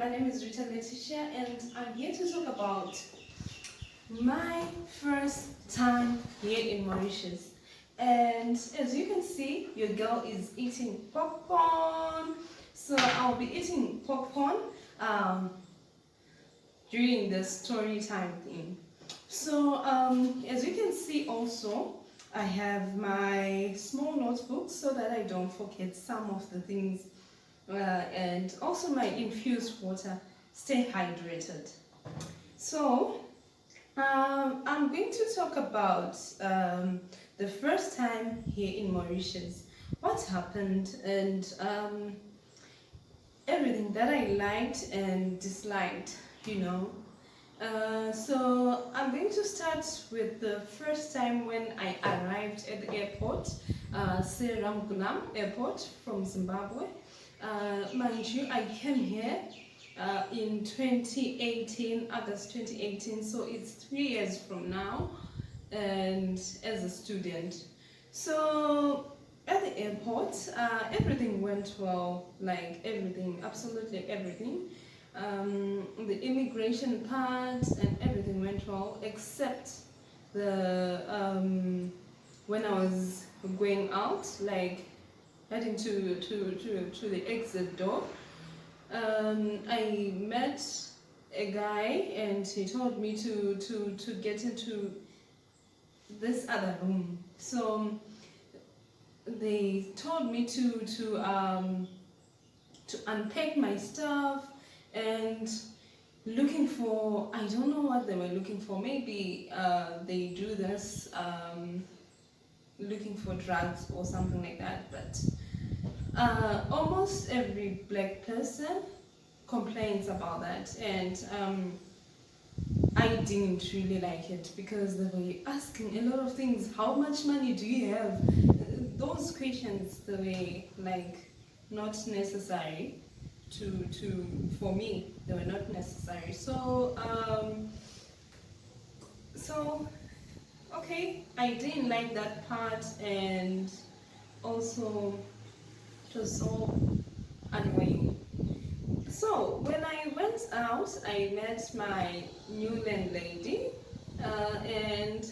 my name is Rita Letitia, and I'm here to talk about my first time here in Mauritius. And as you can see, your girl is eating popcorn. So I'll be eating popcorn um, during the story time thing. So as you can see also, I have my small notebook so that I don't forget some of the things and also my infused water. Stay hydrated. So I'm going to talk about the first time here in Mauritius, what happened, and everything that I liked and disliked, you know. So I'm going to start with the first time when I arrived at the airport, Seramgunam Airport from Zimbabwe. Mind you, I came here in 2018, August 2018, so it's 3 years from now, and as a student. So at the airport, everything went well, like everything, absolutely everything. The immigration part and everything went well, except the when I was going out, like heading to the exit door. I met a guy and he told me to get into this other room. So they told me to unpack my stuff and looking for, I don't know what they were looking for. Maybe they do this looking for drugs or something like that. But almost every black person complains about that, and I didn't really like it because they were asking a lot of things. How much money do you have? Those questions, they were like not necessary to for me. They were not necessary. So okay, I didn't like that part, and also it was so annoying. So when I went out, I met my new landlady, and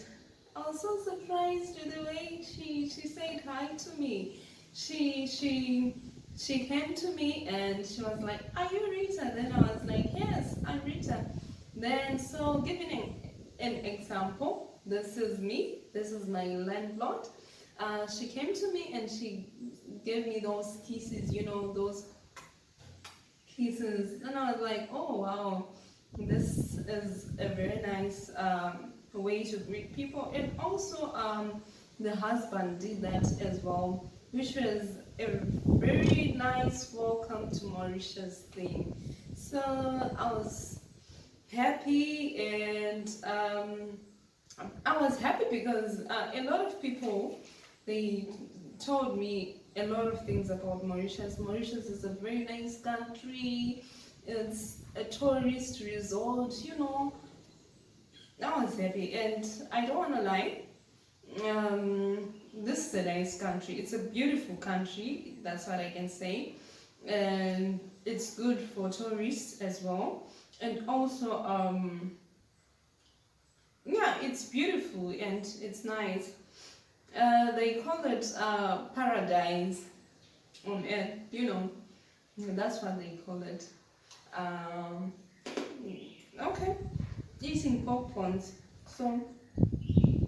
I was so surprised with the way she said hi to me. She came to me and she was like, "Are you Rita?" Then I was like, "Yes, I'm Rita." Then so giving an example, this is me. This is my landlord. She came to me and she gave me those kisses, you know, those kisses, and I was like, oh wow, this is a very nice way to greet people. And also the husband did that as well, which was a very nice welcome to Mauritius thing. So I was happy, and I was happy because a lot of people, they told me a lot of things about Mauritius. Mauritius is a very nice country. It's a tourist resort, you know. I was happy, and I don't want to lie. This is a nice country. It's a beautiful country. That's what I can say, and it's good for tourists as well. And also, yeah, it's beautiful and it's nice. They call it paradise on earth, you know. That's what they call it. Um, okay, eating popcorns. So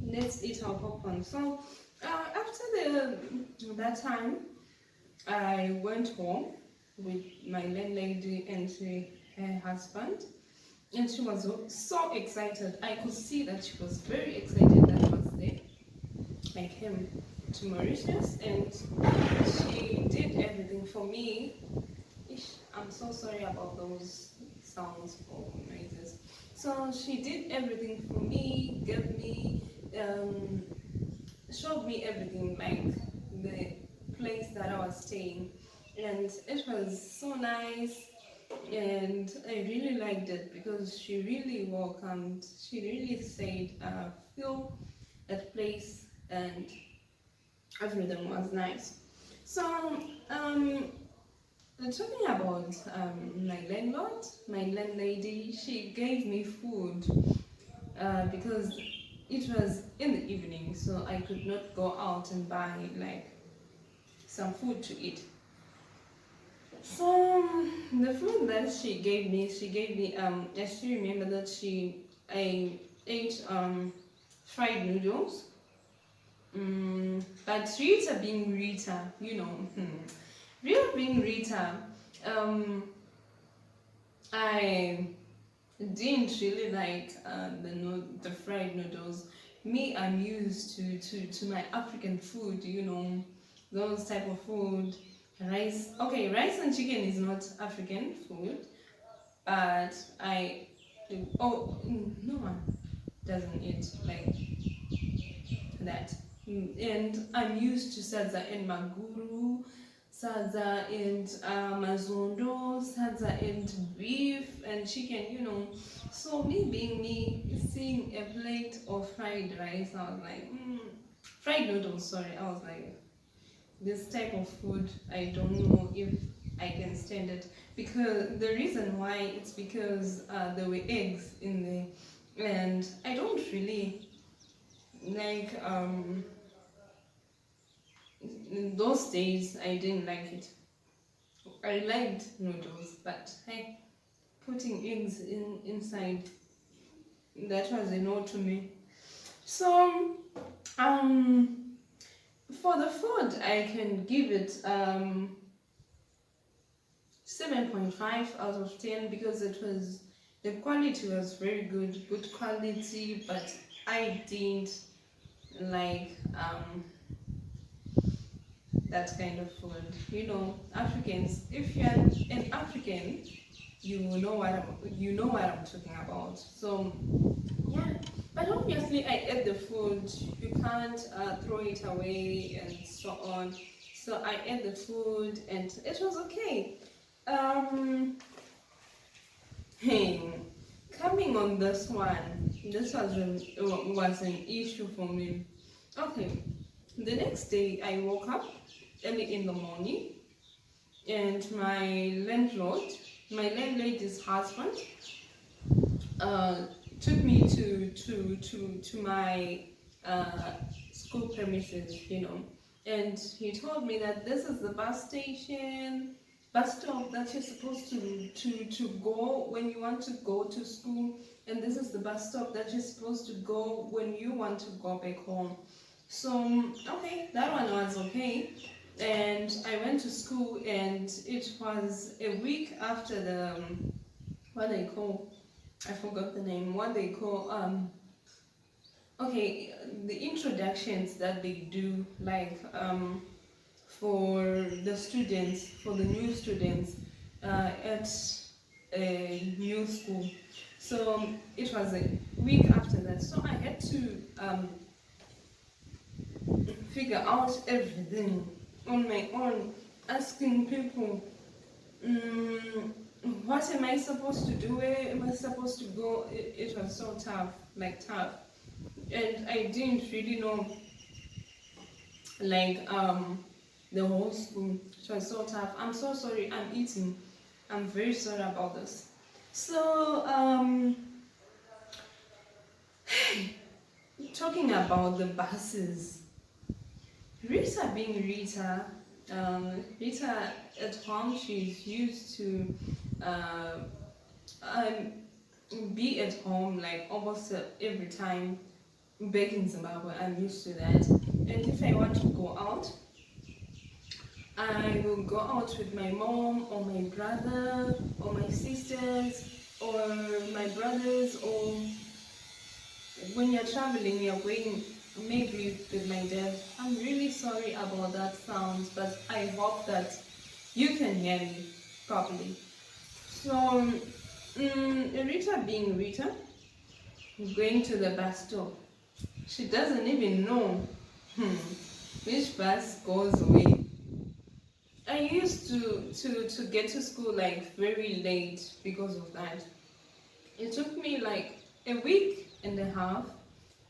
let's eat our popcorn. So after that time, I went home with my landlady and her husband, and she was so excited. I could see that she was very excited that I was there. I came to Mauritius and she did everything for me. I'm so sorry about those sounds or noises. So she did everything for me, gave me, showed me everything, like the place that I was staying. And it was so nice, and I really liked it because she really welcomed, she really said, feel that place, and everything was nice. So Talking about my landlord, my landlady, she gave me food because it was in the evening, so I could not go out and buy like some food to eat. So the food that she gave me I still remember that I ate fried noodles. But Rita being Rita, you know, Rita being Rita, um, I didn't really like the fried noodles. Me, I'm used to my African food, you know, those type of food. Rice, okay, rice and chicken is not African food, but no one doesn't eat like that. And I'm used to sadza and maguru, sadza and mazondo, sadza and beef and chicken, you know. So me being me, seeing a plate of fried rice, I was like, fried noodles, sorry. I was like, this type of food, I don't know if I can stand it. Because the reason why, it's because there were eggs in there. And I don't really like in those days I didn't like it. I liked noodles, but hey, putting eggs inside, that was a no to me. So for the food I can give it 7.5 out of 10 because the quality was very good quality, but I didn't like that kind of food. You know, Africans, if you're an African, you know what I'm talking about. So yeah, but obviously I ate the food. You can't throw it away and so on. So I ate the food and it was okay. Um, hey, coming on this one, was an issue for me. Okay, the next day I woke up early in the morning, and my landlady's husband, uh, took me to my school premises, you know, and he told me that this is the bus stop that you're supposed to go when you want to go to school, and this is the bus stop that you're supposed to go when you want to go back home. So okay, that one was okay. And I went to school, and it was a week after the what they call, I forgot the name, what they call okay, the introductions that they do, like for the students, for the new students at a new school. So it was a week after that, so I had to figure out everything on my own, asking people, what am I supposed to do? Where am I supposed to go? It was so tough, and I didn't really know like the whole school. It was so tough. I'm so sorry. I'm eating. I'm very sorry about this. So talking about the buses, Rita being Rita, Rita at home, she's used to uh, um, be at home like almost every time. Back in Zimbabwe, I'm used to that. And if I want to go out, I will go out with my mom or my brother or my sisters or my brothers, or when you're traveling, you're going maybe with my dad. I'm really sorry about that sound, but I hope that you can hear me properly. So, Rita being Rita, going to the bus stop. She doesn't even know which bus goes away. I used to get to school like very late because of that. It took me like a week and a half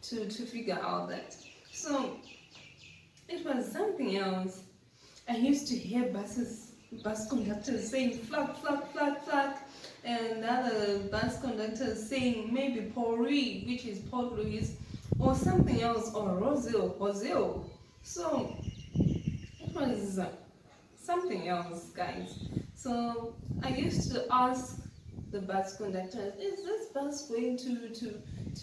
to figure out that. So it was something else. I used to hear buses bus conductor is saying flag, flag, flag, flag, and the other bus conductor is saying maybe Pori, which is Port Louis, or something else, or Roselle. So it was something else, guys. So I used to ask the bus conductors, is this bus going to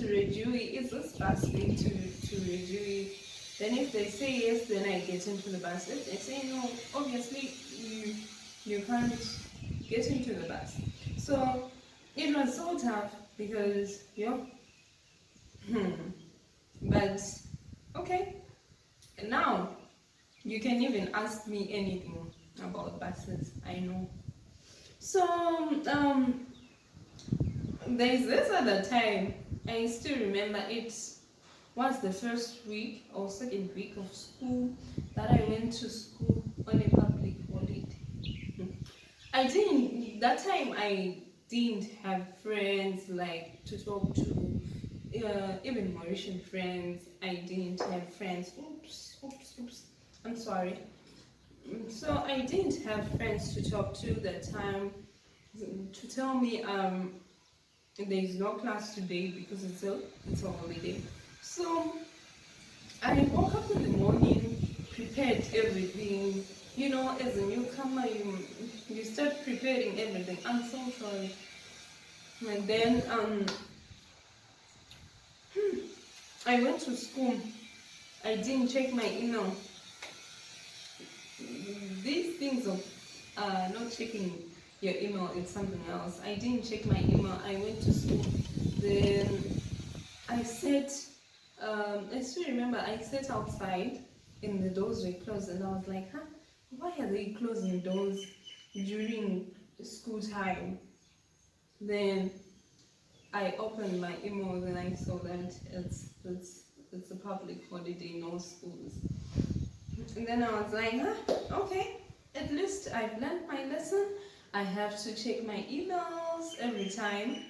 Rejui? Is this bus going to Rejui? Then if they say yes, then I get into the bus. If they say no, obviously you can't get into the bus. So it was so tough because but okay. Now you can even ask me anything about buses. I know. So there's this other time. I still remember it was the first week or second week of school that I went to school on a public holiday. That time I didn't have friends like to talk to, even Mauritian friends. I didn't have friends. Oops. I'm sorry. So I didn't have friends to talk to that time to tell me there is no class today because it's a holiday. So I woke up in the morning, prepared everything. You know, as a newcomer, you start preparing everything. I'm so sorry. And then I went to school. I didn't check my email. These things of not checking your email is something else. I didn't check my email. I went to school. Then I sat. I still remember I sat outside and the doors were closed, and I was like, huh? Why are they closing doors during school time? Then I opened my email and I saw that it's a public holiday, no schools. And then I was like, okay, at least I've learned my lesson. I have to check my emails every time,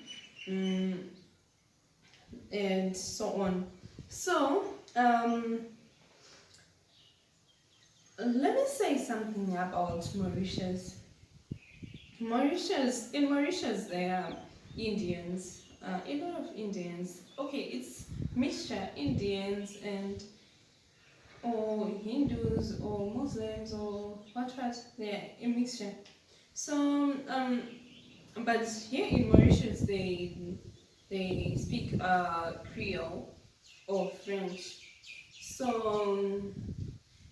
and so on. So, let me say something about Mauritius. In Mauritius, there are Indians, a lot of Indians. Okay, it's mixture Indians and or Hindus or Muslims or what? Yeah, a mixture. So, but here in Mauritius, they speak Creole or French. So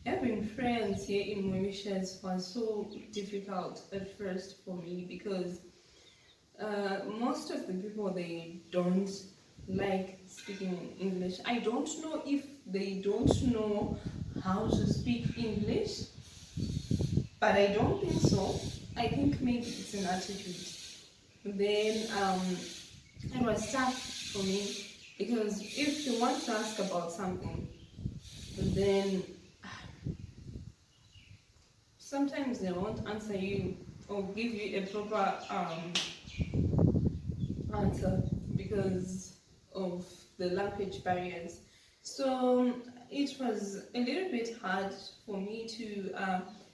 having friends here in Mauritius was so difficult at first for me because most of the people, they don't like speaking English. I don't know if they don't know how to speak English, but I don't think so. I think maybe it's an attitude. Then it was tough for me because if you want to ask about something, then sometimes they won't answer you or give you a proper answer because of the language barriers. So it was a little bit hard for me to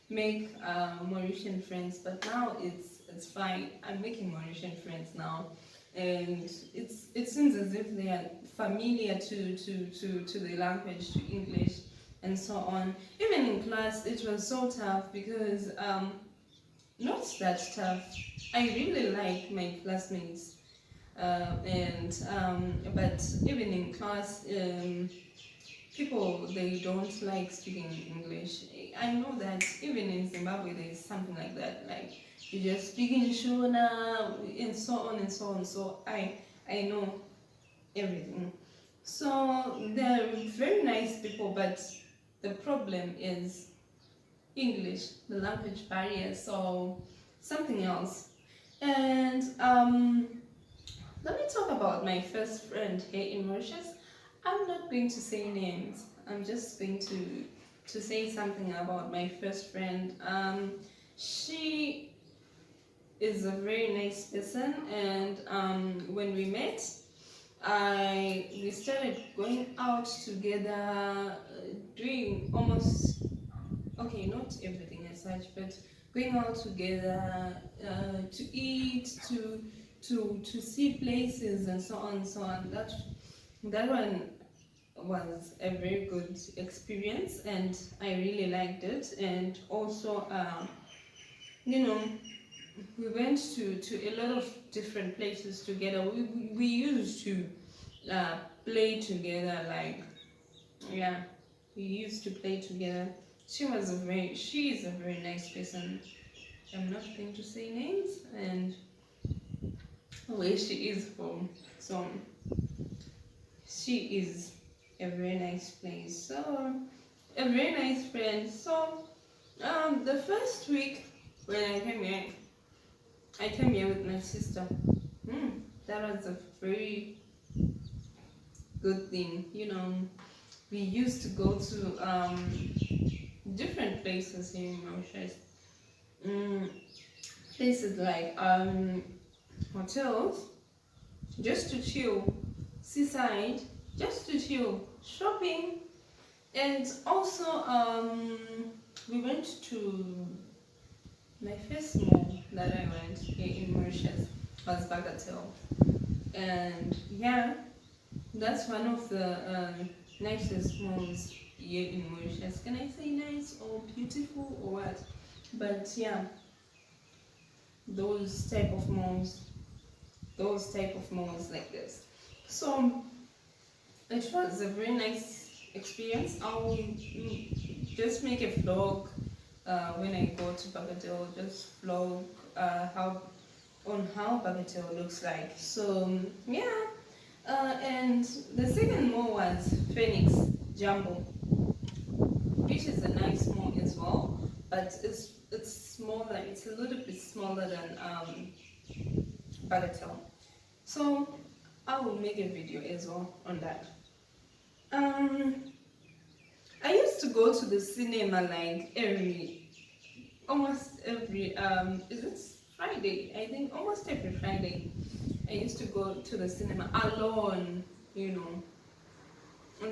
make Mauritian friends, but now it's fine. I'm making Mauritian friends now, and it seems as if they are familiar to the language, to English, and so on. Even in class, it was so tough because not that tough. I really like my classmates, but even in class, people, they don't like speaking English. I know that even in Zimbabwe there is something like that, like you just speak in Shona and so on and so on. So I know everything. So they're very nice people, but the problem is English, the language barrier, so something else. And let me talk about my first friend here in Mauritius. I'm not going to say names. I'm just going to say something about my first friend. She is a very nice person, and when we met, we started going out together, doing almost, okay, not everything as such, but going out together, to eat, to see places and so on and so on. That one was a very good experience, and I really liked it. And also, you know, we went to a lot of different places together. We used to play together, like, yeah, we used to play together. She is a very nice person. I'm not going to say names and where she is from. So she is a very nice place. So a very nice friend. So the first week when I came here with my sister. That was a very good thing. We used to go to different places here in Mauritius. Mm, Places like hotels, just to chill, seaside, just to chill, shopping, and also we went to my first mall that I went here in Mauritius was Bagatelle, and yeah, that's one of the nicest malls here in Mauritius. Can I say nice or beautiful or what? But yeah, those type of malls, like this. So it was a very nice experience. I will just make a vlog when I go to Bagatelle. Just vlog how Bagatelle looks like. So yeah, and the second mall was Phoenix Jumbo, which is a nice mall as well, but it's smaller. It's a little bit smaller than Bagatelle. So I will make a video as well on that. I used to go to the cinema like almost every is it Friday? I think almost every Friday. I used to go to the cinema alone, and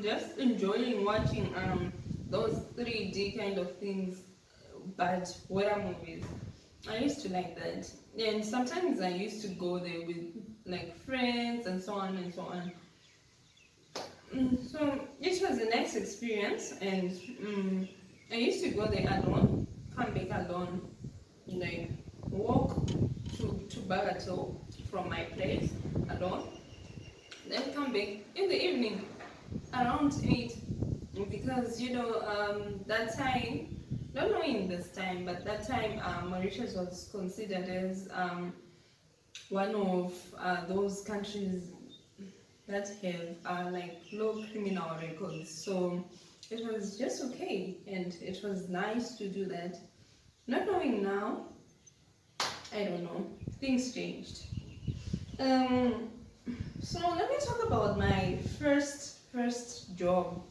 just enjoying watching those 3D kind of things, but horror movies. I used to like that, and sometimes I used to go there with like friends and so on and so on. So it was a nice experience, and I used to go there alone, come back alone, like walk to Bagatelle from my place alone, then come back in the evening around 8, because that time, not knowing this time, but that time Mauritius was considered as one of those countries that have like low criminal records. So it was just okay, and it was nice to do that. Not knowing now, I don't know, things changed. So let me talk about my first job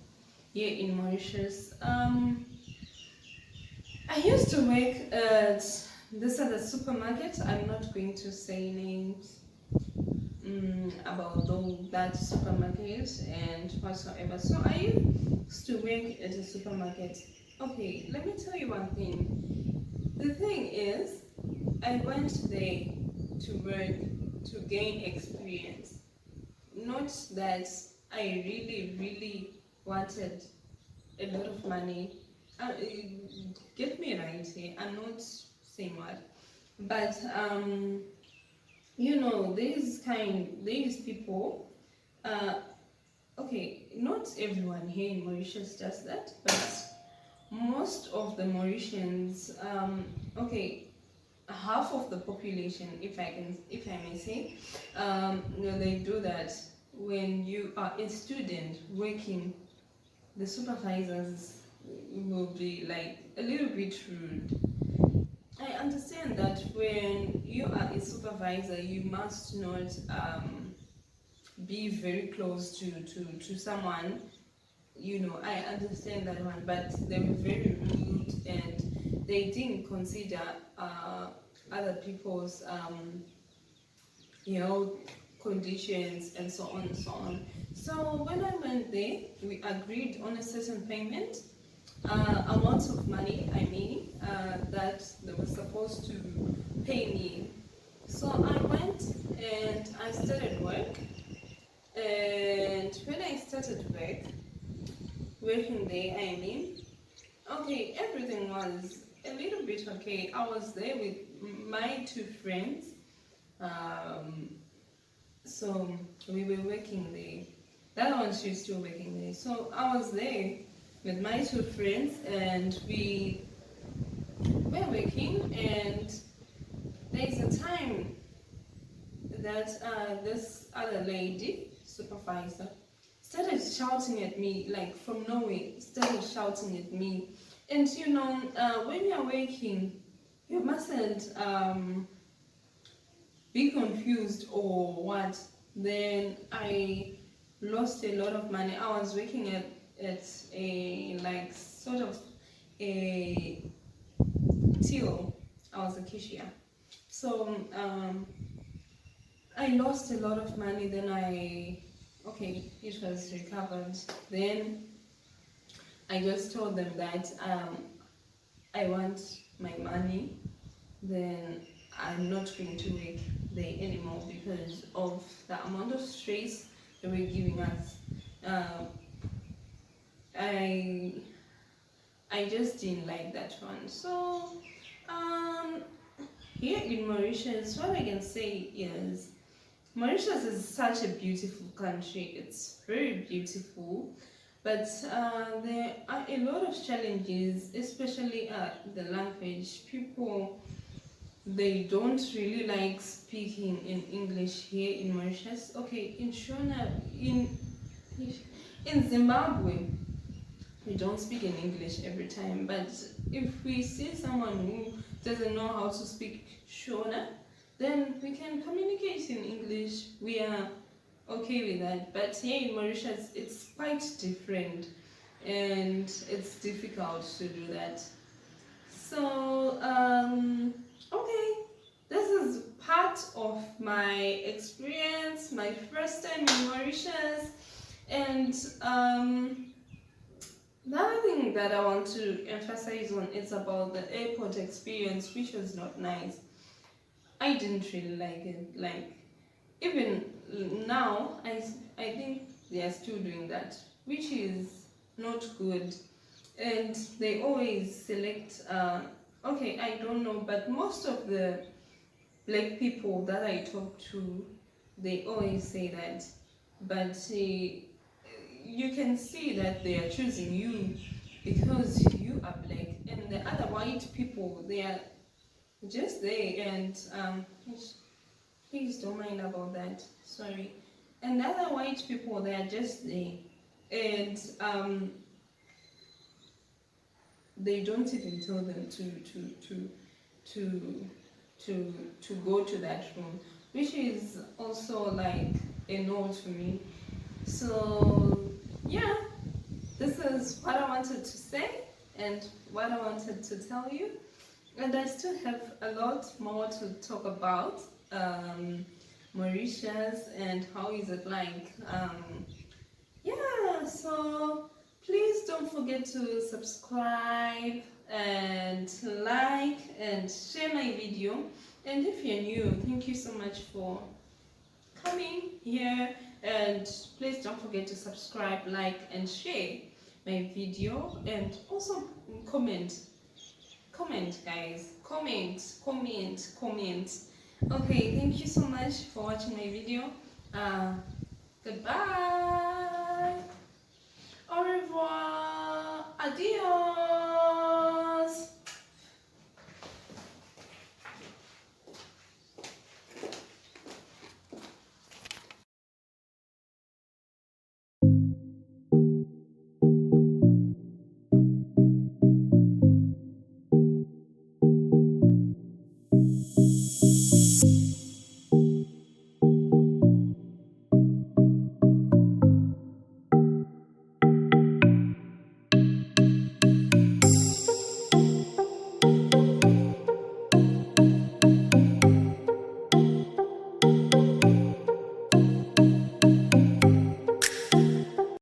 here in Mauritius. I used to work at this other supermarket. I'm not going to say names about that supermarket and whatsoever. So I used to work at a supermarket. Okay, let me tell you one thing. The thing is, I went there to work to gain experience. Not that I really wanted a lot of money. Get me right here. I'm not saying what, but these people. Okay, not everyone here in Mauritius does that, but most of the Mauritians, okay, half of the population, if I may say, they do that. When you are a student working, the supervisors will be like a little bit rude. I understand that when you are a supervisor, you must not be very close to someone. I understand that one, but they were very rude, and they didn't consider other people's conditions and so on and so on. So when I went there, we agreed on a certain payment, amount of money, that the was supposed to pay me. So I went and I started work. And when I started working there, I mean, okay, everything was a little bit okay. I was there with my two friends. Um, so we were working there. That one, she's still working there. So I was there with my two friends, and we were working. And there's a time that this other lady, supervisor, started shouting at me, like from nowhere, started shouting at me. And when you're working, you mustn't be confused or what. Then I lost a lot of money. I was working at a like sort of a till. I was a cashier. So I lost a lot of money. Then it was recovered. Then I just told them that I want my money. Then I'm not going to work there anymore because of the amount of stress they were giving us. I just didn't like that one. So here in Mauritius, what I can say is Mauritius is such a beautiful country. It's very beautiful, but there are a lot of challenges, especially the language. People, they don't really like speaking in English here in Mauritius. Okay, in Zimbabwe, we don't speak in English every time, but if we see someone who doesn't know how to speak Shona, then we can communicate in English. We are okay with that. But here in Mauritius, it's quite different, and it's difficult to do that. So, okay, this is part of my experience, my first time in Mauritius, and the other thing that I want to emphasize on is about the airport experience, which was not nice. I didn't really like it. Like, even now, I think they are still doing that, which is not good. And they always select, okay, I don't know, but most of the black people that I talk to, they always say that. But you can see that they are choosing you because you are black, and the other white people, they are just there. And please don't mind about that, sorry. And the other white people, they are just there, and they don't even tell them to go to that room, which is also like a no to me. So yeah, this is what I wanted to say and what I wanted to tell you, and I still have a lot more to talk about Mauritius and how is it like. Yeah, so please don't forget to subscribe and like and share my video. And if you're new, thank you so much for coming here, and please don't forget to subscribe, like and share my video, and also comment guys, comment. Okay, thank you so much for watching my video. Goodbye, au revoir, adios.